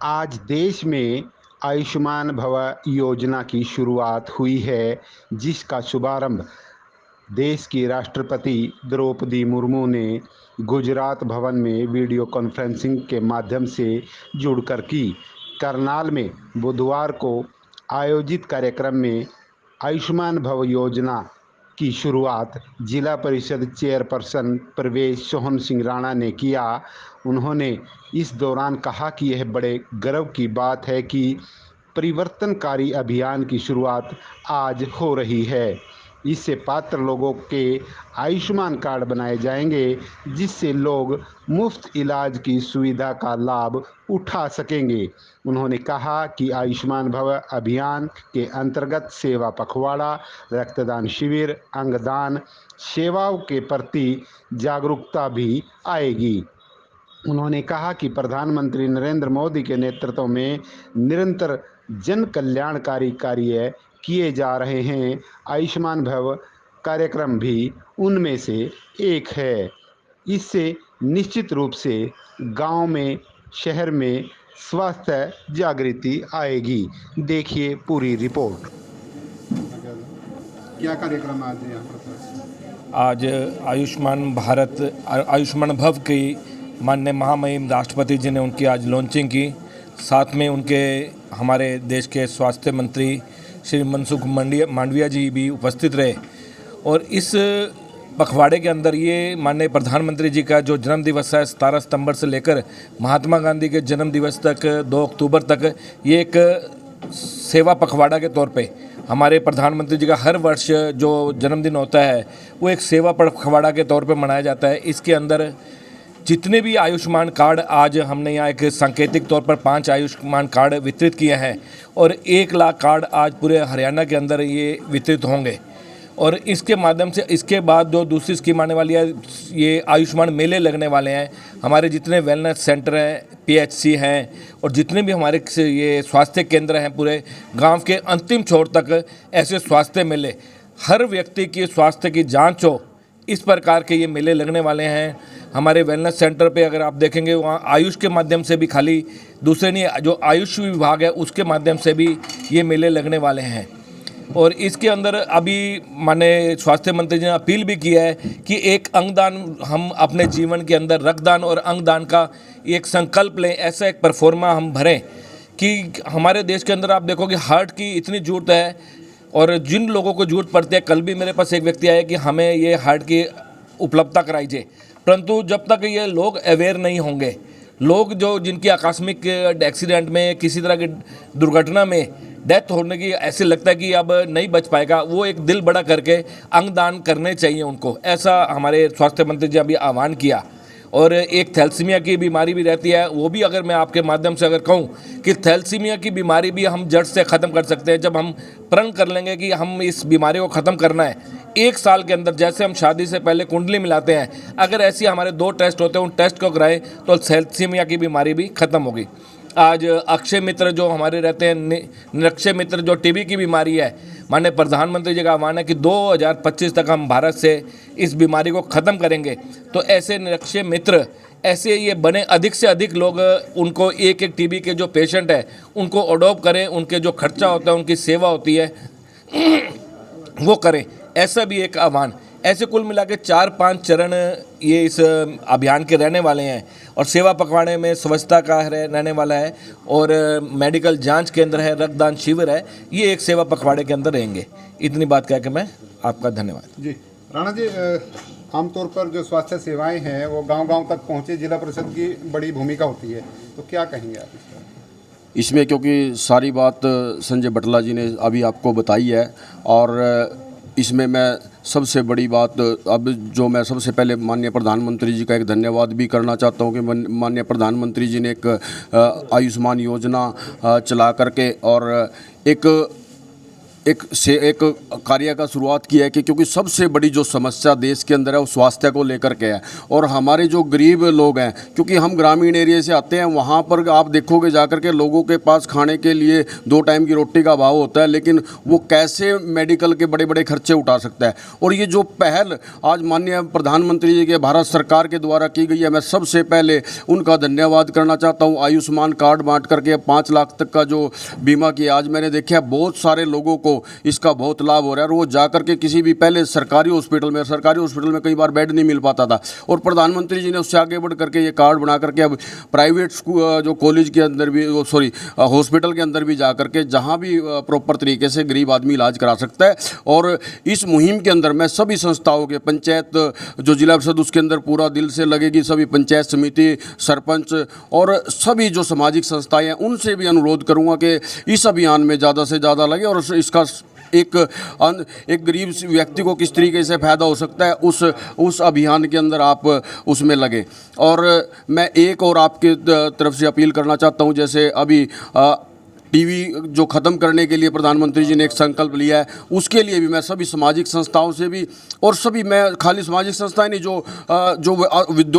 आज देश में आयुष्मान भव योजना की शुरुआत हुई है, जिसका शुभारंभ देश की राष्ट्रपति द्रौपदी मुर्मू ने गुजरात भवन में वीडियो कॉन्फ्रेंसिंग के माध्यम से जुड़कर की। करनाल में बुधवार को आयोजित कार्यक्रम में आयुष्मान भव योजना की शुरुआत जिला परिषद चेयरपर्सन प्रवेश सोहन सिंह राणा ने किया। उन्होंने इस दौरान कहा कि यह बड़े गर्व की बात है कि परिवर्तनकारी अभियान की शुरुआत आज हो रही है। इससे पात्र लोगों के आयुष्मान कार्ड बनाए जाएंगे, जिससे लोग मुफ्त इलाज की सुविधा का लाभ उठा सकेंगे। उन्होंने कहा कि आयुष्मान भव अभियान के अंतर्गत सेवा पखवाड़ा, रक्तदान शिविर, अंगदान सेवाओं के प्रति जागरूकता भी आएगी। उन्होंने कहा कि प्रधानमंत्री नरेंद्र मोदी के नेतृत्व में निरंतर जन कल्याणकारी कार्य किए जा रहे हैं। आयुष्मान भव कार्यक्रम भी उनमें से एक है। इससे निश्चित रूप से गांव में, शहर में स्वास्थ्य जागृति आएगी। देखिए पूरी रिपोर्ट। क्या कार्यक्रम आज यहाँ पर? आज आयुष्मान भव की माननीय महामहिम राष्ट्रपति जी ने उनकी आज लॉन्चिंग की। साथ में उनके हमारे देश के स्वास्थ्य मंत्री श्री मनसुख मांडविया जी भी उपस्थित रहे। और इस पखवाड़े के अंदर ये माननीय प्रधानमंत्री जी का जो जन्म दिवस है 17 सितंबर से लेकर महात्मा गांधी के जन्म दिवस तक 2 अक्टूबर तक ये एक सेवा पखवाड़ा के तौर पे हमारे प्रधानमंत्री जी का हर वर्ष जो जन्मदिन होता है वो एक सेवा पखवाड़ा के तौर पे मनाया जाता है। इसके अंदर जितने भी आयुष्मान कार्ड आज हमने यहाँ एक सांकेतिक तौर पर 5 आयुष्मान कार्ड वितरित किए हैं और 1 लाख कार्ड आज पूरे हरियाणा के अंदर ये वितरित होंगे। और इसके माध्यम से इसके बाद जो दूसरी स्कीम आने वाली है, ये आयुष्मान मेले लगने वाले हैं। हमारे जितने वेलनेस सेंटर हैं, पीएचसी हैं और जितने भी हमारे ये स्वास्थ्य केंद्र हैं, पूरे गांव के अंतिम छोर तक ऐसे स्वास्थ्य मेले, हर व्यक्ति की स्वास्थ्य की जांच हो, इस प्रकार के ये मेले लगने वाले हैं। हमारे वेलनेस सेंटर पे अगर आप देखेंगे वहाँ आयुष के माध्यम से भी, खाली दूसरे नहीं, जो आयुष विभाग है उसके माध्यम से भी ये मेले लगने वाले हैं। और इसके अंदर अभी माननीय स्वास्थ्य मंत्री जी ने अपील भी किया है कि एक अंगदान हम अपने जीवन के अंदर, रक्तदान और अंगदान का एक संकल्प लें, ऐसा एक परफॉर्मा हम भरें कि हमारे देश के अंदर आप देखोगे हार्ट की इतनी जरूरत है और जिन लोगों को जरूरत पड़ती है, कल भी मेरे पास एक व्यक्ति आया कि हमें ये हार्ट की उपलब्धता कराई जाए, परंतु जब तक ये लोग अवेयर नहीं होंगे, लोग जो जिनकी आकस्मिक एक्सीडेंट में, किसी तरह की दुर्घटना में डेथ होने की ऐसे लगता है कि अब नहीं बच पाएगा, वो एक दिल बड़ा करके अंगदान करने चाहिए उनको, ऐसा हमारे स्वास्थ्य मंत्री जी अभी आह्वान किया। और एक थैलेसीमिया की बीमारी भी रहती है, वो भी अगर मैं आपके माध्यम से अगर कहूँ कि थैलेसीमिया की बीमारी भी हम जड़ से ख़त्म कर सकते हैं जब हम प्रण कर लेंगे कि हम इस बीमारी को ख़त्म करना है 1 साल के अंदर। जैसे हम शादी से पहले कुंडली मिलाते हैं, अगर ऐसे हमारे 2 टेस्ट होते हैं, उन टेस्ट को कराएं तो थैलेसीमिया की बीमारी भी ख़त्म होगी। आज अक्षय मित्र जो हमारे रहते हैं, निरक्षय मित्र जो टीबी की बीमारी है, माननीय प्रधानमंत्री जी का आह्वान है कि 2025 तक हम भारत से इस बीमारी को ख़त्म करेंगे। तो ऐसे निरक्षय मित्र, ऐसे ये बने, अधिक से अधिक लोग उनको एक टीबी के जो पेशेंट है उनको अडॉप्ट करें, उनके जो खर्चा होता है, उनकी सेवा होती है वो करें, ऐसा भी एक आह्वान। ऐसे कुल मिला के 4-5 चरण ये इस अभियान के रहने वाले हैं। और सेवा पखवाड़े में स्वच्छता का रहने वाला है और मेडिकल जांच केंद्र है, रक्तदान शिविर है, ये एक सेवा पखवाड़े के अंदर रहेंगे। इतनी बात कह के मैं आपका धन्यवाद। जी राणा जी, आमतौर पर जो स्वास्थ्य सेवाएं हैं वो गांव-गांव तक पहुंचे, जिला परिषद की बड़ी भूमिका होती है, तो क्या कहेंगे आप इस पर? इसमें क्योंकि सारी बात संजय बटला जी ने अभी आपको बताई है और इसमें मैं सबसे बड़ी बात अब जो मैं सबसे पहले माननीय प्रधानमंत्री जी का एक धन्यवाद भी करना चाहता हूं कि माननीय प्रधानमंत्री जी ने एक आयुष्मान योजना चला करके और एक एक कार्य का शुरुआत किया है कि क्योंकि सबसे बड़ी जो समस्या देश के अंदर है वो स्वास्थ्य को लेकर के है। और हमारे जो गरीब लोग हैं, क्योंकि हम ग्रामीण एरिया से आते हैं, वहाँ पर आप देखोगे जाकर के लोगों के पास खाने के लिए 2 टाइम की रोटी का अभाव होता है, लेकिन वो कैसे मेडिकल के बड़े बड़े खर्चे उठा सकता है। और ये जो पहल आज माननीय प्रधानमंत्री जी के भारत सरकार के द्वारा की गई है, मैं सबसे पहले उनका धन्यवाद करना चाहता हूँ। आयुष्मान कार्ड बांट करके 5 लाख तक का जो बीमा किया, आज मैंने देखा है बहुत सारे लोगों को इसका बहुत लाभ हो रहा है। और वो जाकर के किसी भी पहले सरकारी हॉस्पिटल में कई बार बेड नहीं मिल पाता था, और प्रधानमंत्री जी ने उससे आगे बढ़ करके ये कार्ड बना करके अब प्राइवेट जो कॉलेज के अंदर भी हॉस्पिटल के अंदर भी जाकर के जहाँ भी प्रॉपर तरीके से गरीब आदमी इलाज करा सकता है। और इस मुहिम के अंदर मैं सभी संस्थाओं के, पंचायत जो जिला परिषद उसके अंदर पूरा दिल से लगेगी, सभी पंचायत समिति, सरपंच और सभी जो सामाजिक संस्थाएं हैं उनसे भी अनुरोध करूँगा कि इस अभियान में ज़्यादा से ज़्यादा लगे और इसका एक गरीब व्यक्ति को किस तरीके से फ़ायदा हो सकता है उस अभियान के अंदर आप उसमें लगे। और मैं एक और आपके तरफ से अपील करना चाहता हूं, जैसे अभी टीवी जो ख़त्म करने के लिए प्रधानमंत्री जी ने एक संकल्प लिया है, उसके लिए भी मैं सभी सामाजिक संस्थाओं से भी, और सभी, मैं खाली सामाजिक संस्थाएं नहीं, जो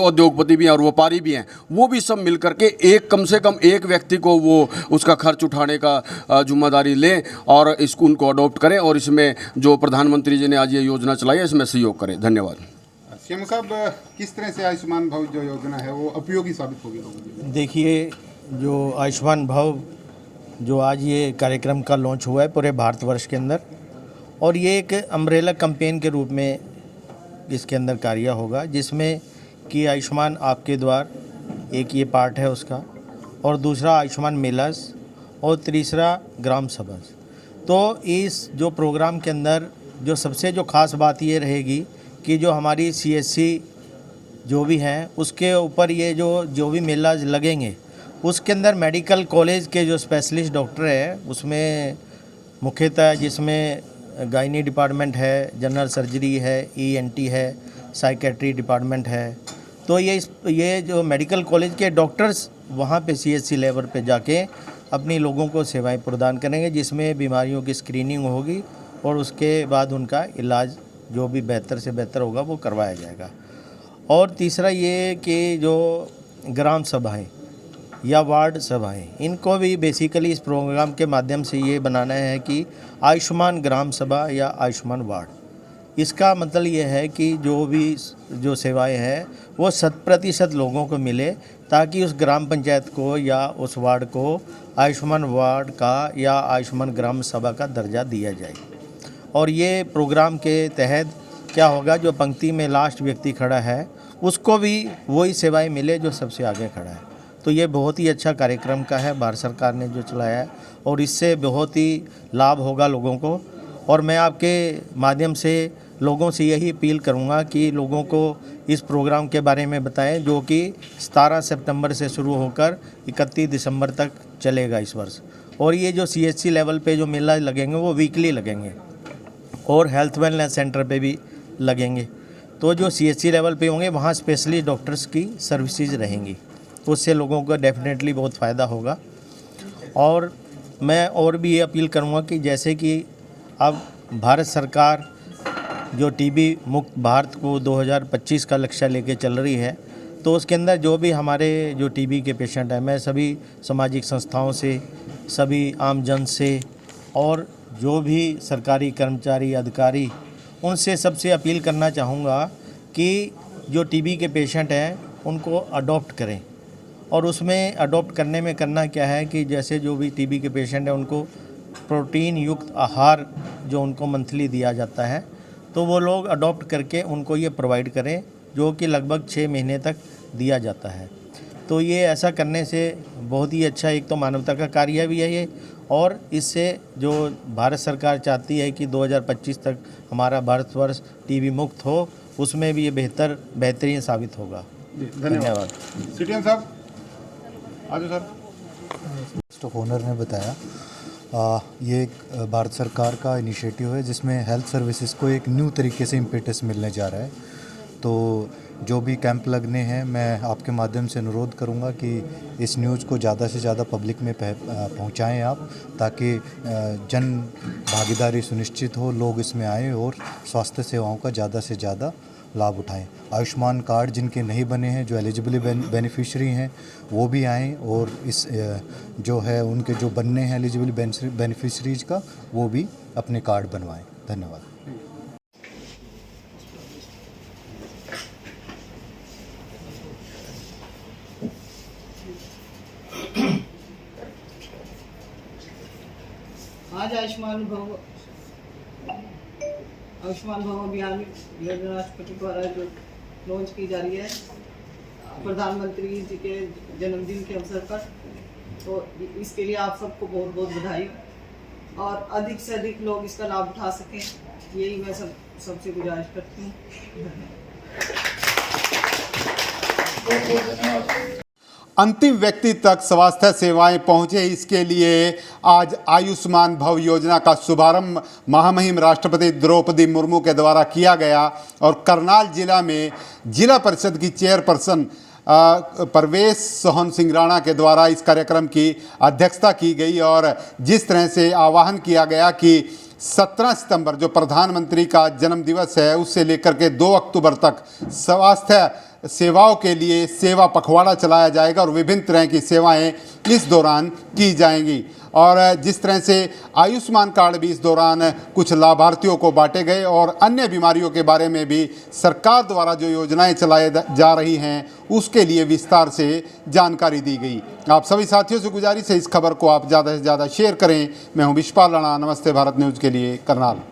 उद्योगपति भी हैं और व्यापारी भी हैं, वो भी सब मिल करके कम से कम एक व्यक्ति को वो उसका खर्च उठाने का जिम्मेदारी लें और इसको उनको अडॉप्ट करें, और इसमें जो प्रधानमंत्री जी ने आज ये योजना चलाई है इसमें सहयोग करें। धन्यवाद। सीएम साहब, किस तरह से आयुष्मान भव जो योजना है वो उपयोगी साबित होगी लोगों के लिए? देखिए, जो आयुष्मान भव जो आज ये कार्यक्रम का लॉन्च हुआ है पूरे भारतवर्ष के अंदर, और ये एक अम्ब्रेला कैंपेन के रूप में इसके अंदर कार्य होगा, जिसमें कि आयुष्मान आपके द्वार एक ये पार्ट है उसका, और दूसरा आयुष्मान मेलास, और तीसरा ग्राम सभा। तो इस जो प्रोग्राम के अंदर जो सबसे जो ख़ास बात ये रहेगी कि जो हमारी CSC जो भी हैं उसके ऊपर ये जो भी मेलाज लगेंगे, उसके अंदर मेडिकल कॉलेज के जो स्पेशलिस्ट डॉक्टर है उसमें मुख्यतः, जिसमें गायनी डिपार्टमेंट है, जनरल सर्जरी है, ENT है, साइकेट्री डिपार्टमेंट है, तो ये जो मेडिकल कॉलेज के डॉक्टर्स वहाँ पे CSC लेवल पे जाके अपनी लोगों को सेवाएं प्रदान करेंगे, जिसमें बीमारियों की स्क्रीनिंग होगी और उसके बाद उनका इलाज जो भी बेहतर से बेहतर होगा वो करवाया जाएगा। और तीसरा ये कि जो ग्राम सभाएं या वार्ड सभाएं, इनको भी बेसिकली इस प्रोग्राम के माध्यम से ये बनाना है कि आयुष्मान ग्राम सभा या आयुष्मान वार्ड। इसका मतलब ये है कि जो सेवाएं हैं वो 100% लोगों को मिले, ताकि उस ग्राम पंचायत को या उस वार्ड को आयुष्मान वार्ड का या आयुष्मान ग्राम सभा का दर्जा दिया जाए। और ये प्रोग्राम के तहत क्या होगा, जो पंक्ति में लास्ट व्यक्ति खड़ा है उसको भी वही सेवाएं मिले जो सबसे आगे खड़ा है। तो ये बहुत ही अच्छा कार्यक्रम का है, भारत सरकार ने जो चलाया है, और इससे बहुत ही लाभ होगा लोगों को। और मैं आपके माध्यम से लोगों से यही अपील करूंगा कि लोगों को इस प्रोग्राम के बारे में बताएं, जो कि 17 सितंबर से शुरू होकर 31 दिसंबर तक चलेगा इस वर्ष। और ये जो CSC लेवल पे जो मेला लगेंगे वो वीकली लगेंगे, और हेल्थ वेलनेस सेंटर पे भी लगेंगे। तो जो CSC लेवल पे होंगे वहाँ स्पेशलिस्ट डॉक्टर्स की सर्विसेज रहेंगी, उससे लोगों को डेफिनेटली बहुत फ़ायदा होगा। और मैं और भी ये अपील करूँगा कि जैसे कि अब भारत सरकार जो TB मुक्त भारत को 2025 का लक्ष्य लेके चल रही है, तो उसके अंदर जो भी हमारे जो TB के पेशेंट हैं, मैं सभी सामाजिक संस्थाओं से, सभी आम जन से, और जो भी सरकारी कर्मचारी अधिकारी, उनसे सबसे अपील करना चाहूँगा कि जो TB के पेशेंट हैं उनको अडॉप्ट करें। और उसमें अडॉप्ट करने में करना क्या है कि जैसे जो भी TB के पेशेंट हैं उनको प्रोटीन युक्त आहार जो उनको मंथली दिया जाता है, तो वो लोग अडॉप्ट करके उनको ये प्रोवाइड करें, जो कि लगभग 6 महीने तक दिया जाता है। तो ये ऐसा करने से बहुत ही अच्छा, एक तो मानवता का कार्य भी है ये, और इससे जो भारत सरकार चाहती है कि 2025 तक हमारा भारतवर्ष TB मुक्त हो, उसमें भी ये बेहतरीन साबित होगा। धन्यवाद। CTM साहब, आजो सर। मिनिस्टर ऑफ ऑनर ने बताया, ये एक भारत सरकार का इनिशिएटिव है जिसमें हेल्थ सर्विसेज को एक न्यू तरीके से इम्पेटस मिलने जा रहा है। तो जो भी कैंप लगने हैं, मैं आपके माध्यम से अनुरोध करूंगा कि इस न्यूज़ को ज़्यादा से ज़्यादा पब्लिक में पहुंचाएं आप, ताकि जन भागीदारी सुनिश्चित हो, लोग इसमें आएँ और स्वास्थ्य सेवाओं का ज़्यादा से ज़्यादा लाभ उठाएं। आयुष्मान कार्ड जिनके नहीं बने हैं, जो एलिजिबल बेनिफिशरी हैं, वो भी आएँ और इस जो है उनके जो बनने हैं एलिजिबल बेनिफिशरीज का, वो भी अपने कार्ड बनवाएं। धन्यवाद। आज आयुष्मान भव अभियान योजना राष्ट्रपति द्वारा जो लॉन्च की जा रही है प्रधानमंत्री जी के जन्मदिन के अवसर पर, तो इसके लिए आप सबको बहुत बहुत बधाई और अधिक से अधिक लोग इसका लाभ उठा सकें, यही मैं सबसे गुजारिश करती हूँ। अंतिम व्यक्ति तक स्वास्थ्य सेवाएं पहुंचे, इसके लिए आज आयुष्मान भव योजना का शुभारंभ महामहिम राष्ट्रपति द्रौपदी मुर्मू के द्वारा किया गया और करनाल जिला में जिला परिषद की चेयरपर्सन परवेश सोहन सिंह राणा के द्वारा इस कार्यक्रम की अध्यक्षता की गई और जिस तरह से आह्वान किया गया कि 17 सितंबर जो प्रधानमंत्री का जन्म दिवस है, उससे लेकर के 2 अक्टूबर तक स्वास्थ्य सेवाओं के लिए सेवा पखवाड़ा चलाया जाएगा और विभिन्न तरह की सेवाएं इस दौरान की जाएंगी। और जिस तरह से आयुष्मान कार्ड भी इस दौरान कुछ लाभार्थियों को बांटे गए और अन्य बीमारियों के बारे में भी सरकार द्वारा जो योजनाएं चलाई जा रही हैं, उसके लिए विस्तार से जानकारी दी गई। आप सभी साथियों से गुजारिश है इस खबर को आप ज़्यादा से ज़्यादा शेयर करें। मैं हूं विश्वपाल राणा, नमस्ते भारत न्यूज़ के लिए करनाल।